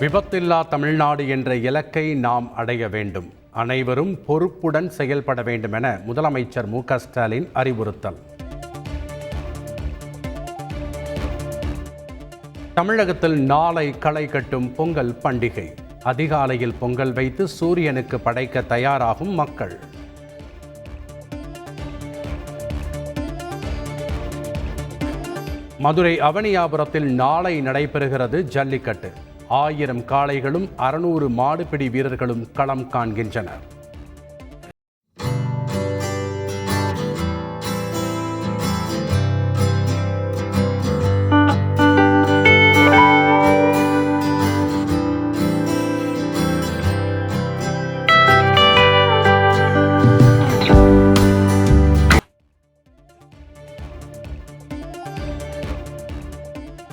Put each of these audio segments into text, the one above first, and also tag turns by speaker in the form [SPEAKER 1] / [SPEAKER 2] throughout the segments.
[SPEAKER 1] விபத்தில்லா தமிழ்நாடு என்ற இலக்கை நாம் அடைய வேண்டும். அனைவரும் பொறுப்புடன் செயல்பட வேண்டும் என முதலமைச்சர் மு.க. ஸ்டாலின் அறிவுறுத்தல். தமிழகத்தில் நாளை களை கட்டும் பொங்கல் பண்டிகை. அதிகாலையில் பொங்கல் வைத்து சூரியனுக்கு படைக்க தயாராகும் மக்கள். மதுரை அவனியாபுரத்தில் நாளை நடைபெறுகிறது ஜல்லிக்கட்டு. 1000 காளைகளும் 600 மாடுபிடி வீரர்களும் களம் காண்கின்றனர்.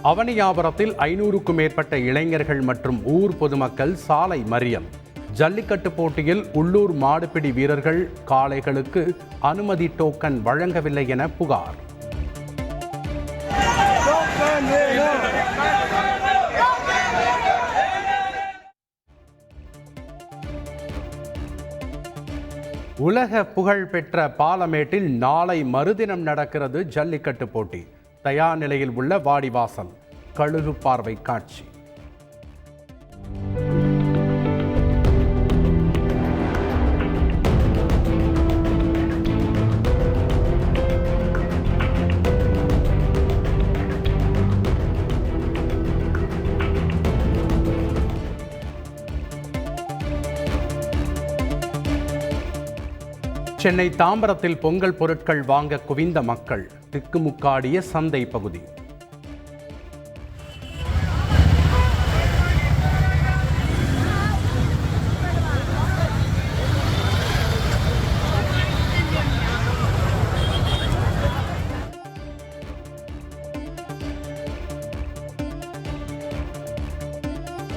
[SPEAKER 1] அவனியாபுரத்தில் 500க்கும் மேற்பட்ட இளைஞர்கள் மற்றும் ஊர் பொதுமக்கள் சாலை மறியல். ஜல்லிக்கட்டு போட்டியில் உள்ளூர் மாடுபிடி வீரர்கள் காளைகளுக்கு அனுமதி டோக்கன் வழங்கவில்லை என புகார். உலக புகழ்பெற்ற பாலமேட்டில் நாளை மறுதினம் நடக்கிறது ஜல்லிக்கட்டு போட்டி. தயார் நிலையில் உள்ள வாடிவாசல் கழுகு பார்வை காட்சி. சென்னை தாம்பரத்தில் பொங்கல் பொருட்கள் வாங்க குவிந்த மக்கள். திக்குமுக்காடிய சந்தை பகுதி.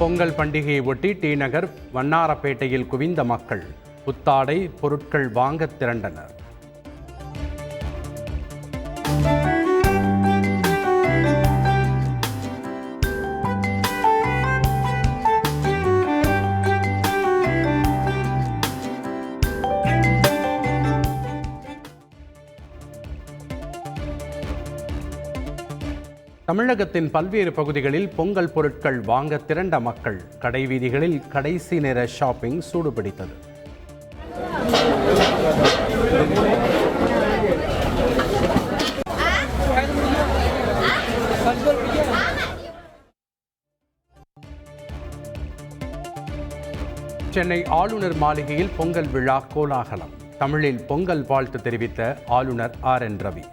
[SPEAKER 1] பொங்கல் பண்டிகையை ஒட்டி டி நகர் வண்ணாரப்பேட்டையில் குவிந்த மக்கள். புத்தாடை பொருட்கள் வாங்க திரண்டனர். தமிழகத்தின் பல்வேறு பகுதிகளில் பொங்கல் பொருட்கள் வாங்க திரண்ட மக்கள். கடைவீதிகளில் கடைசி நேர ஷாப்பிங் சூடுபிடித்தது. சென்னை ஆளுநர் மாளிகையில் பொங்கல் விழா கோலாகலம். தமிழில் பொங்கல் வாழ்த்து தெரிவித்த ஆளுநர் RN ரவி.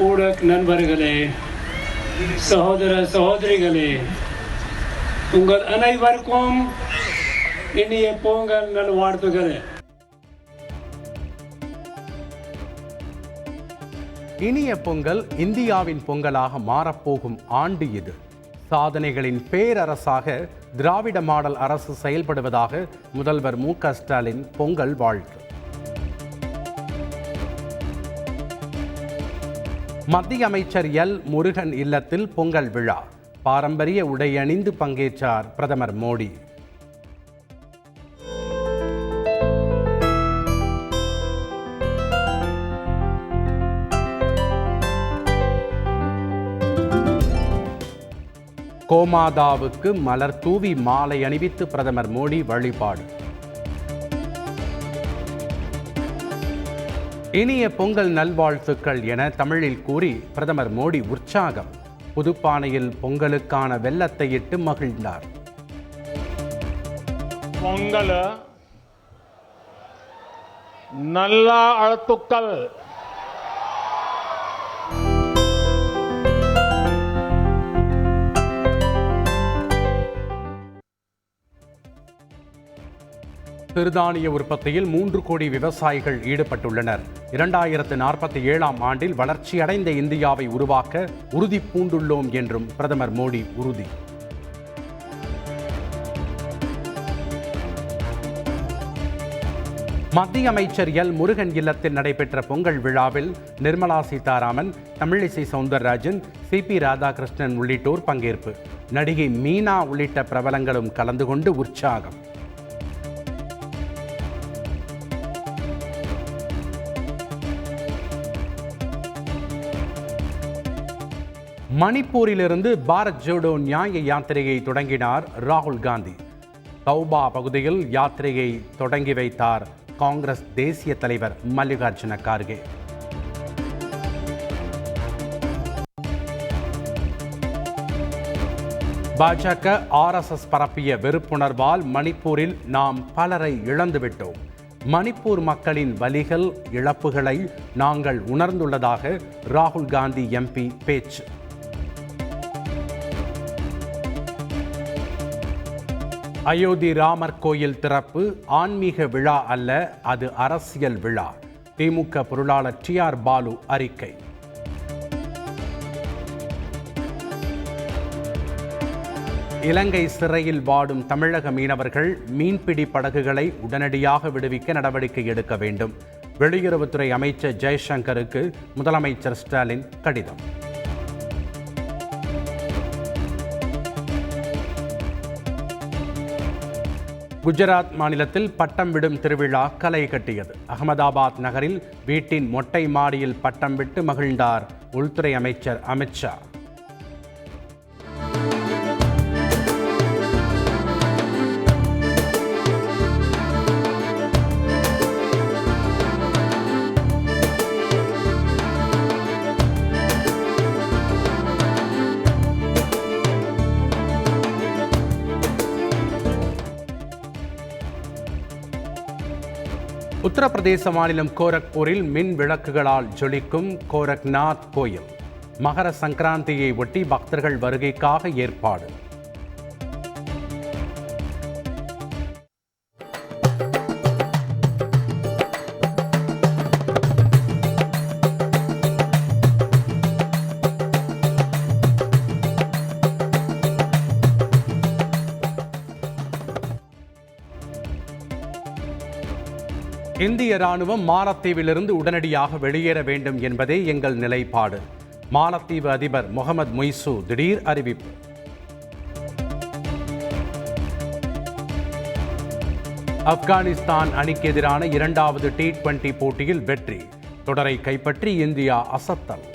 [SPEAKER 2] ஊடக நண்பர்களே, சகோதர சகோதரிகளே, உங்கள் அனைவருக்கும் இனிய பொங்கல் நல்வாழ்த்துக்கள்.
[SPEAKER 1] இனிய பொங்கல் இந்தியாவின் பொங்கலாக மாறப்போகும் ஆண்டு இது. சாதனைகளின் பேரரசாக திராவிட மாடல் அரசு செயல்படுவதாக முதல்வர் மு.க. ஸ்டாலின் பொங்கல் வாழ்த்து. மத்திய அமைச்சர் எல். முருகன் இல்லத்தில் பொங்கல் விழா. பாரம்பரிய உடை அணிந்து பங்கேற்றார் பிரதமர் மோடி. கோமாதாவுக்கு மலர் தூவி மாலை அணிவித்து பிரதமர் மோடி வழிபாடு. இனிய பொங்கல் நல்வாழ்த்துக்கள் என தமிழில் கூறி பிரதமர் மோடி உற்சாகம். புதுப்பானையில் பொங்கலுக்கான வெல்லத்தை இட்டு மகிழ்ந்தார்.
[SPEAKER 3] பொங்கல் நல்ல அழுத்துக்கள்.
[SPEAKER 1] சிறுதானிய உற்பத்தியில் 3 கோடி விவசாயிகள் ஈடுபட்டுள்ளனர். 2047ஆம் ஆண்டில் வளர்ச்சியடைந்த இந்தியாவை உருவாக்க உறுதி பூண்டுள்ளோம் என்றும் பிரதமர் மோடி உறுதி. மத்திய அமைச்சர் எல் முருகன் இல்லத்தில் நடைபெற்ற பொங்கல் விழாவில் நிர்மலா சீதாராமன், தமிழிசை சவுந்தரராஜன், சிபி ராதாகிருஷ்ணன் உள்ளிட்டோர் பங்கேற்பு. நடிகை மீனா உள்ளிட்ட பிரபலங்களும் கலந்து கொண்டு உற்சாகம். மணிப்பூரிலிருந்து பாரத் ஜோடோ நியாய யாத்திரையை தொடங்கினார் ராகுல் காந்தி. கௌபா பகுதியில் யாத்திரையை தொடங்கி வைத்தார் காங்கிரஸ் தேசிய தலைவர் மல்லிகார்ஜுன கார்கே. பாஜக RSS பரப்பிய வெறுப்புணர்வால் மணிப்பூரில் நாம் பலரை இழந்துவிட்டோம். மணிப்பூர் மக்களின் வலிகள், இழப்புகளை நாங்கள் உணர்ந்துள்ளதாக ராகுல் காந்தி MP பேச்சு. அயோத்தி ராமர் கோயில் திறப்பு ஆன்மீக விழா அல்ல, அது அரசியல் விழா. திமுக பொருளாளர் TR பாலு அறிக்கை. இலங்கை சிறையில் வாடும் தமிழக மீனவர்கள் மீன்பிடி படகுகளை உடனடியாக விடுவிக்க நடவடிக்கை எடுக்க வேண்டும். வெளியுறவுத்துறை அமைச்சர் ஜெய்சங்கருக்கு முதலமைச்சர் ஸ்டாலின் கடிதம். குஜராத் மாநிலத்தில் பட்டம் விடும் திருவிழா களை கட்டியது. அகமதாபாத் நகரில் வீட்டின் மொட்டை மாடியில் பட்டம் விட்டு மகிழ்ந்தார் உள்துறை அமைச்சர் அமித்ஷா. உத்தரப்பிரதேச மாநிலம் கோரக்பூரில் மின் விளக்குகளால் ஜொலிக்கும் கோரக்நாத் கோயில். மகர சங்கராந்தியை ஒட்டி பக்தர்கள் வருகைக்காக ஏற்பாடு. இந்திய ராணுவம் மாலத்தீவிலிருந்து உடனடியாக வெளியேற வேண்டும் என்பதே எங்கள் நிலைப்பாடு. மாலத்தீவு அதிபர் முகமது மொய்சு திடீர் அறிவிப்பு. ஆப்கானிஸ்தான் அணிக்கு எதிரான 2வது T20 போட்டியில் வெற்றி. தொடரை கைப்பற்றி இந்தியா அசத்தல்.